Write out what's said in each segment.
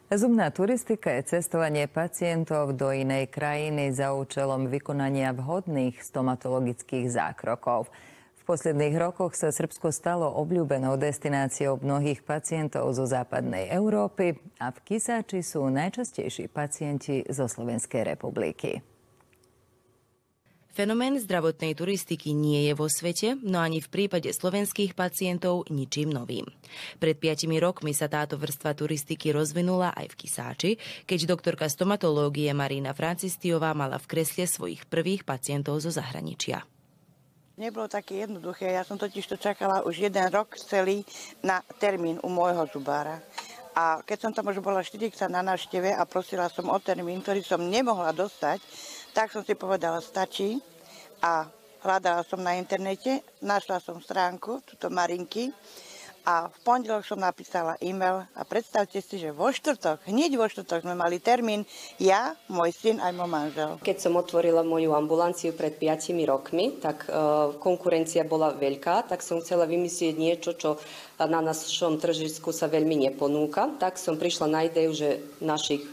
Zubná turistika je cestovanie pacientov do inej krajiny za účelom vykonania vhodných stomatologických zákrokov. V posledných rokoch sa Srbsko stalo obľúbenou destináciou mnohých pacientov zo západnej Európy a v Kisači sú najčastejší pacienti zo Slovenskej republiky. Fenomén zdravotnej turistiky nie je vo svete, no ani v prípade slovenských pacientov ničím novým. Pred 5 rokmi sa táto vrstva turistiky rozvinula aj v Kisáči, keď doktorka stomatológie Marina Francistiová mala v kresle svojich prvých pacientov zo zahraničia. Nebolo také jednoduché, ja som totiž to čakala už 1 rok celý na termín u môjho zubára. A keď som tam už bola 4-krát na návšteve a prosila som o termín, ktorý som nemohla dostať, tak som si povedala, stačí. A hľadala som na internete, našla som stránku, túto Marinky, a v pondelok som napísala e-mail a predstavte si, že hneď vo štvrtok sme mali termín, ja, môj syn aj môj manžel. Keď som otvorila moju ambulanciu pred 5 rokmi, tak konkurencia bola veľká, tak som chcela vymyslieť niečo, čo na našom tržištu sa veľmi neponúka. Tak som prišla na ideu, že našich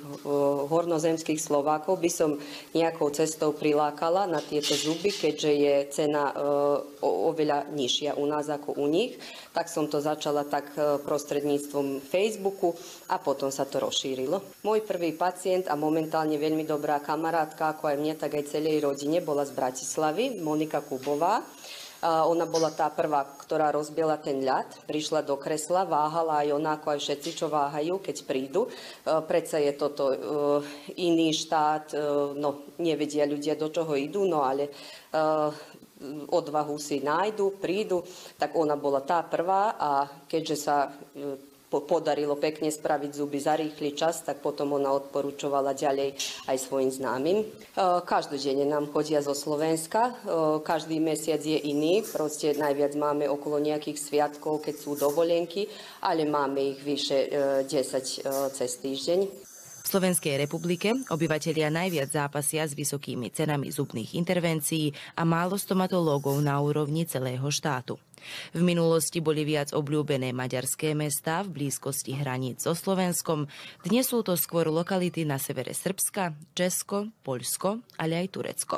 hornozemských Slovákov by som nejakou cestou prilákala na tieto zuby, keďže je cena oveľa nižšia u nás ako u nich. Tak som to začala tak prostredníctvom Facebooku a potom sa to rozšírilo. Môj prvý pacient a momentálne veľmi dobrá kamarátka, ako aj mne, tak aj celej rodine, bola z Bratislavy, Monika Kubová. Ona bola tá prvá, ktorá rozbila ten ľad, prišla do kresla, váhala aj ona, ako aj všetci, čo váhajú, keď prídu. Predsa je toto iný štát, no nevedia ľudia, do čoho idú, no ale odvahu si nájdu, prídu, tak ona bola tá prvá a keďže sa podarilo pekne spraviť zuby za rýchly čas, tak potom ona odporúčovala ďalej aj svojim známym. Každodenne nám chodia zo Slovenska, každý mesiac je iný, proste najviac máme okolo nejakých sviatkov, keď sú dovolenky, ale máme ich vyše 10 cez týždeň. V Slovenskej republike obyvatelia najviac zápasia s vysokými cenami zubných intervencií a málo stomatológov na úrovni celého štátu. V minulosti boli viac obľúbené maďarské mestá v blízkosti hraníc so Slovenskom. Dnes sú to skôr lokality na severe Srbska, Česko, Poľsko, ale aj Turecko.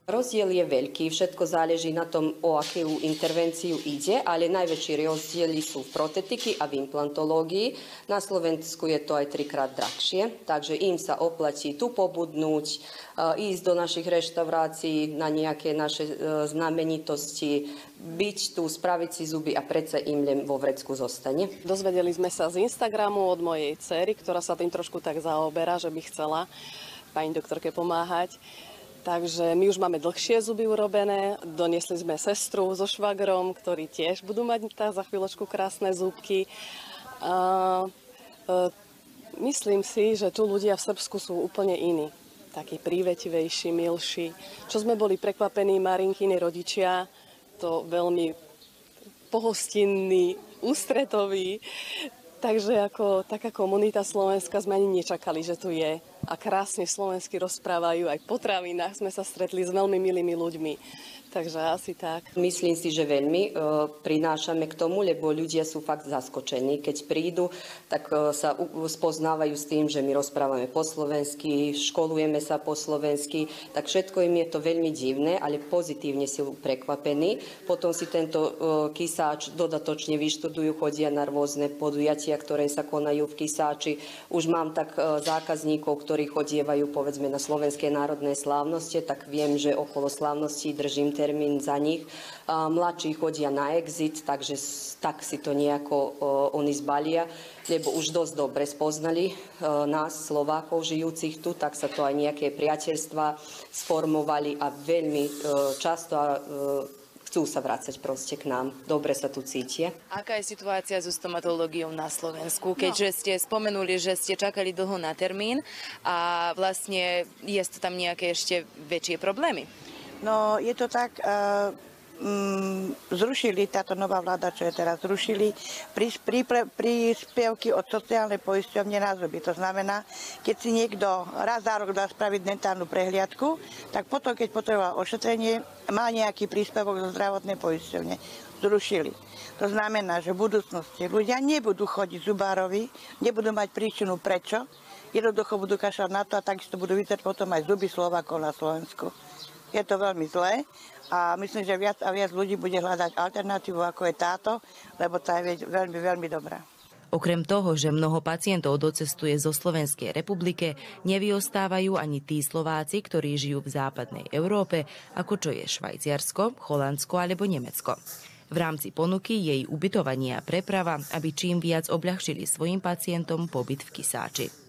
Rozdiel je veľký, všetko záleží na tom, o akú intervenciu ide, ale najväčšie rozdiely sú v protetiky a v implantológii. Na Slovensku je to aj 3-krát drahšie, takže im sa oplatí tu pobudnúť, ísť do našich reštaurácií na nejaké naše znamenitosti, byť tu, spraviť si zuby a predsa im len vo vrecku zostane. Dozvedeli sme sa z Instagramu od mojej dcery, ktorá sa tým trošku tak zaoberá, že by chcela pani doktorke pomáhať. Takže my už máme dlhšie zuby urobené, doniesli sme sestru so švagrom, ktorí tiež budú mať za chvíľočku krásne zúbky. Myslím si, že tu ľudia v Srbsku sú úplne iní, takí prívetivejší, milší. Čo sme boli prekvapení, Marinkiny rodičia, to veľmi pohostinný, ústretoví. Takže ako taká komunita slovenská sme ani nečakali, že tu je. A krásne slovensky rozprávajú, aj po travinách sme sa stretli s veľmi milými ľuďmi. Takže asi tak. Myslím si, že veľmi prinášame k tomu, lebo ľudia sú fakt zaskočení. Keď prídu, tak sa spoznávajú s tým, že my rozprávame po slovensky, školujeme sa po slovensky, tak všetko im je to veľmi divné, ale pozitívne sú prekvapení. Potom si tento Kisáč dodatočne vyštudujú, chodia na rôzne podujatia, ktoré sa konajú v Kisáči. Už mám tak zákazníkov, ktorí chodievajú povedzme na slovenské národné slávnosti, tak viem, že okolo slávností držím termín za nich. Mladší chodia na exit, takže tak si to nejako oni zbalia, lebo už dosť dobre spoznali nás, Slovákov žijúcich tu, tak sa to aj nejaké priateľstvá sformovali a veľmi často chcú sa vrácať proste k nám. Dobre sa tu cítia. Aká je situácia so stomatológiou na Slovensku? Keďže ste spomenuli, že ste čakali dlho na termín a vlastne je to tam nejaké ešte väčšie problémy? No, je to tak, zrušili, táto nová vláda, čo je teraz, zrušili príspevky od sociálnej poisťovne na zuby. To znamená, keď si niekto raz za rok dá spraviť dentálnu prehliadku, tak potom, keď potreboval ošetrenie, má nejaký príspevok zo zdravotnej poisťovne. zrušili. To znamená, že v budúcnosti ľudia nebudú chodiť zubárovi, nebudú mať príčinu prečo, jednoducho budú kašľať na to a takisto budú vytrať potom aj zuby Slovákov na Slovensku. Je to veľmi zlé a myslím, že viac a viac ľudí bude hľadať alternatívu, ako je táto, lebo tá je veľmi, veľmi dobrá. Okrem toho, že mnoho pacientov docestuje zo Slovenskej republike, nevyostávajú ani tí Slováci, ktorí žijú v západnej Európe, ako čo je Švajčiarsko, Holandsko alebo Nemecko. V rámci ponuky jej ubytovanie a preprava, aby čím viac obľahčili svojim pacientom pobyt v Kisáči.